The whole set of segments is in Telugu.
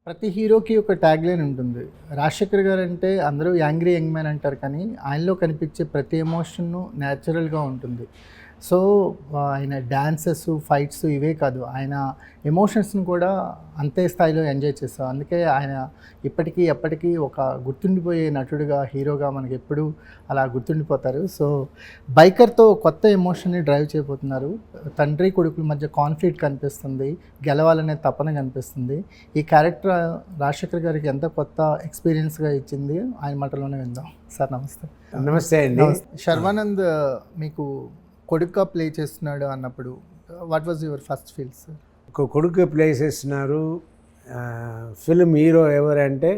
ప్రతి హీరోకి ఒక ట్యాగ్‌లైన్ ఉంటుంది. 'రాజశేఖర్' గారంటే అందరూ యాంగ్రీ యంగ్ మ్యాన్ అంటారు కానీ, ఆయనలో కనిపించే ప్రతి ఎమోషను నేచురల్‌గా ఉంటుంది. సో, ఆయన డాన్సెస్, ఫైట్స్ ఇవే కాదు. ఆయన ఎమోషన్స్‌ని కూడా అంతే స్థాయిలో ఎంజాయ్ చేస్తాం. అందుకే ఆయన ఇప్పటికీ, ఎప్పటికీ ఒక గుర్తుండిపోయే నటుడుగా, హీరోగా మనకెప్పుడూ అలా గుర్తుండిపోతారు. సో, బైకర్‌తో కొత్త ఎమోషన్‌ని డ్రైవ్ చేయబోతున్నారు. తండ్రి, కొడుకుల మధ్య కాన్ఫ్లిక్ట్ కనిపిస్తుంది. గెలవాలనే తపన కనిపిస్తుంది. ఈ క్యారెక్టర్ రాజశేఖర్ గారికి ఎంత కొత్త ఎక్స్‌పీరియన్స్‌గా ఇచ్చింది ఆయన మాటల్లోనే విందాం. సార్ నమస్తే. నమస్తే అండి. శర్వానంద్ మీకు కొడుకుగా ప్లే చేస్తున్నాడు అన్నప్పుడు what was your first feel sir? కొడుకు ప్లే చేస్తున్నారు. ఫిల్మ్ హీరో ఎవరంటే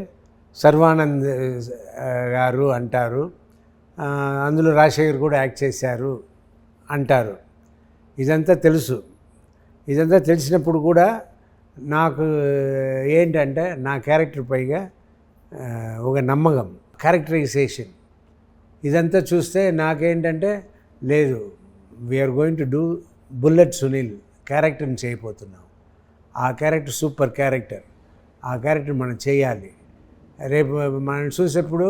సర్వానంద్ గారు అంటారు. అందులో రాజశేఖర్ కూడా యాక్ట్ చేశారు అంటారు. ఇదంతా తెలుసు. ఇదంతా తెలిసినప్పుడు కూడా నాకు ఏంటంటే నా క్యారెక్టర్ పైగా ఒక నమ్మకం, క్యారెక్టరైజేషన్ ఇదంతా చూస్తే నాకేంటంటే లేదు, we are going to do bullet Sunil క్యారెక్టర్ని చేయబోతున్నాం. ఆ క్యారెక్టర్ సూపర్ క్యారెక్టర్. ఆ క్యారెక్టర్ మనం చేయాలి. రేపు మనం చూసేప్పుడు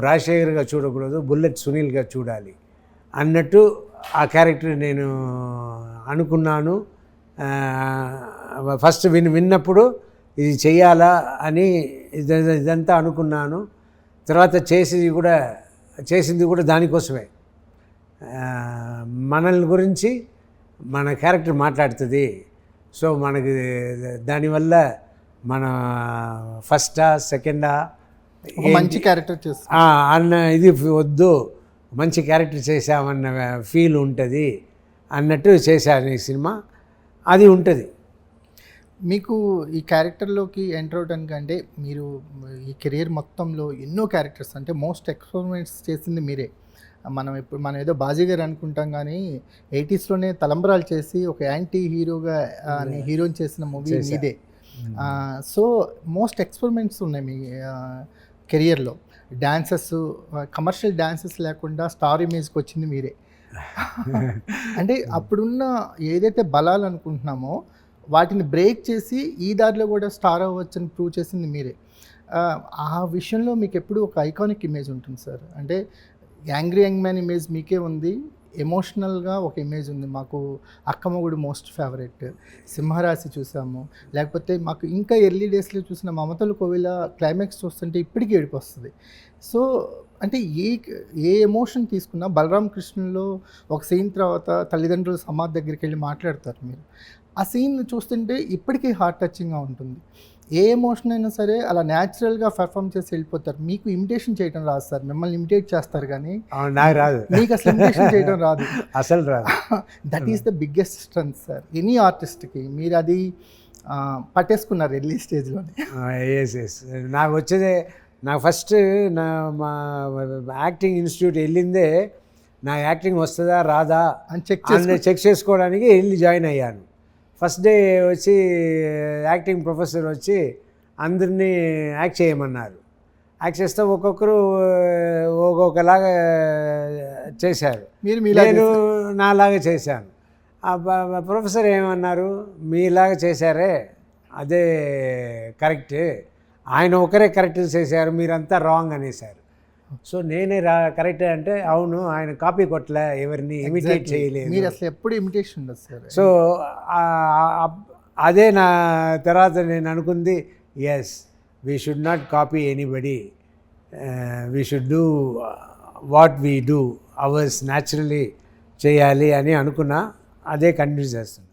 రాజశేఖర్గా చూడకూడదు, బుల్లెట్ సునీల్గా చూడాలి అన్నట్టు ఆ క్యారెక్టర్ నేను అనుకున్నాను. ఫస్ట్ విన్నప్పుడు ఇది చెయ్యాలా అని ఇదంతా అనుకున్నాను. తర్వాత చేసింది కూడా దానికోసమే. మనల్ని గురించి మన క్యారెక్టర్ మాట్లాడుతుంది. సో మనకి దానివల్ల మన ఫస్టా సెకండా మంచి క్యారెక్టర్ చేస్తా అన్న ఇది వద్దు, మంచి క్యారెక్టర్ చేసామన్న ఫీల్ ఉంటుంది అన్నట్టు చేశాను ఈ సినిమా. అది ఉంటుంది. మీకు ఈ క్యారెక్టర్లోకి ఎంటర్ అవడానికి అంటే మీరు ఈ కెరీర్ మొత్తంలో ఎన్నో క్యారెక్టర్స్ అంటే మోస్ట్ ఎక్స్పెరిమెంట్స్ చేసింది మీరే. మనం ఏదో బాజీగారు అనుకుంటాం కానీ 80స్లోనే తలంబరాలు చేసి ఒక యాంటీ హీరోగా హీరోయిన్ చేసిన మూవీ మీదే. సో మోస్ట్ ఎక్స్పెరిమెంట్స్ ఉన్నాయి మీ కెరియర్లో. డాన్సెస్, కమర్షియల్ డాన్సెస్ లేకుండా స్టార్ ఇమేజ్కి వచ్చింది మీరే. అంటే అప్పుడున్న ఏదైతే బలాలు అనుకుంటున్నామో వాటిని బ్రేక్ చేసి ఈ దారిలో కూడా స్టార్ అవ్వచ్చని ప్రూవ్ చేసింది మీరే. ఆ విషయంలో మీకు ఎప్పుడు ఒక ఐకానిక్ ఇమేజ్ ఉంటుంది సార్. అంటే యాంగ్రీ యంగ్ మ్యాన్ ఇమేజ్ మీకే ఉంది, ఎమోషనల్గా ఒక ఇమేజ్ ఉంది. మాకు అక్కమ్మగుడు మోస్ట్ ఫేవరెట్, సింహరాశి చూసాము, లేకపోతే మాకు ఇంకా ఎర్లీ డేస్లో చూసిన మమతలు కోవిల క్లైమాక్స్ చూస్తుంటే ఇప్పటికీ ఏడుపు వస్తుంది. సో అంటే ఏ ఎమోషన్ తీసుకున్నా బలరాం కృష్ణలో ఒక సీన్ తర్వాత తల్లిదండ్రుల సమాధి దగ్గరికి వెళ్ళి మాట్లాడతారు మీరు. ఆ సీన్ చూస్తుంటే ఇప్పటికీ హార్ట్ టచింగ్గా ఉంటుంది. ఏ ఎమోషన్ అయినా సరే అలా న్యాచురల్గా పర్ఫామ్ చేసి వెళ్ళిపోతారు. మీకు ఇమిటేషన్ చేయడం రాదు సార్. మిమ్మల్ని ఇమిటేట్ చేస్తారు కానీ నాకు రాదు. మీకు అసలు ఇమిటేషన్ చేయడం రాదు. అసలు రాదు. That is the biggest strength sir any ఆర్టిస్ట్కి. మీరు అది పట్టేసుకున్నారు ఎర్లీ స్టేజ్లోనే. ఎస్ నాకు వచ్చేదే, నాకు ఫస్ట్ మా యాక్టింగ్ ఇన్స్టిట్యూట్ వెళ్ళిందే నా యాక్టింగ్ వస్తుందా రాదా అని చెక్ చేసుకోవడానికి వెళ్ళి జాయిన్ అయ్యాను. ఫస్ట్ డే వచ్చి యాక్టింగ్ ప్రొఫెసర్ వచ్చి అందరినీ యాక్ట్ చేయమన్నారు. యాక్ట్ చేస్తే ఒక్కొక్కరు ఒక్కొక్కలాగా చేశారు. నేను నాలాగా చేశాను. ప్రొఫెసర్ ఏమన్నారు, మీలాగా చేశారే అదే కరెక్ట్, ఆయన ఒకరే కరెక్ట్ చేశారు, మీరంతా రాంగ్ అనేసారు. సో నేనే కరెక్ట్ అంటే అవును, ఆయన కాపీ కొట్టలే, ఎవరిని ఇమిటేట్ చేయలేదు. మీరు అసలు ఎప్పుడు ఇమిటేషన్ ఉండదు సార్. సో అదే నా తర్వాత నేను అనుకుంది, yes we should not copy anybody, we should do what we do ours naturally చేయాలి అని అనుకున్నా. అదే కంటిన్యూ చేస్తాను.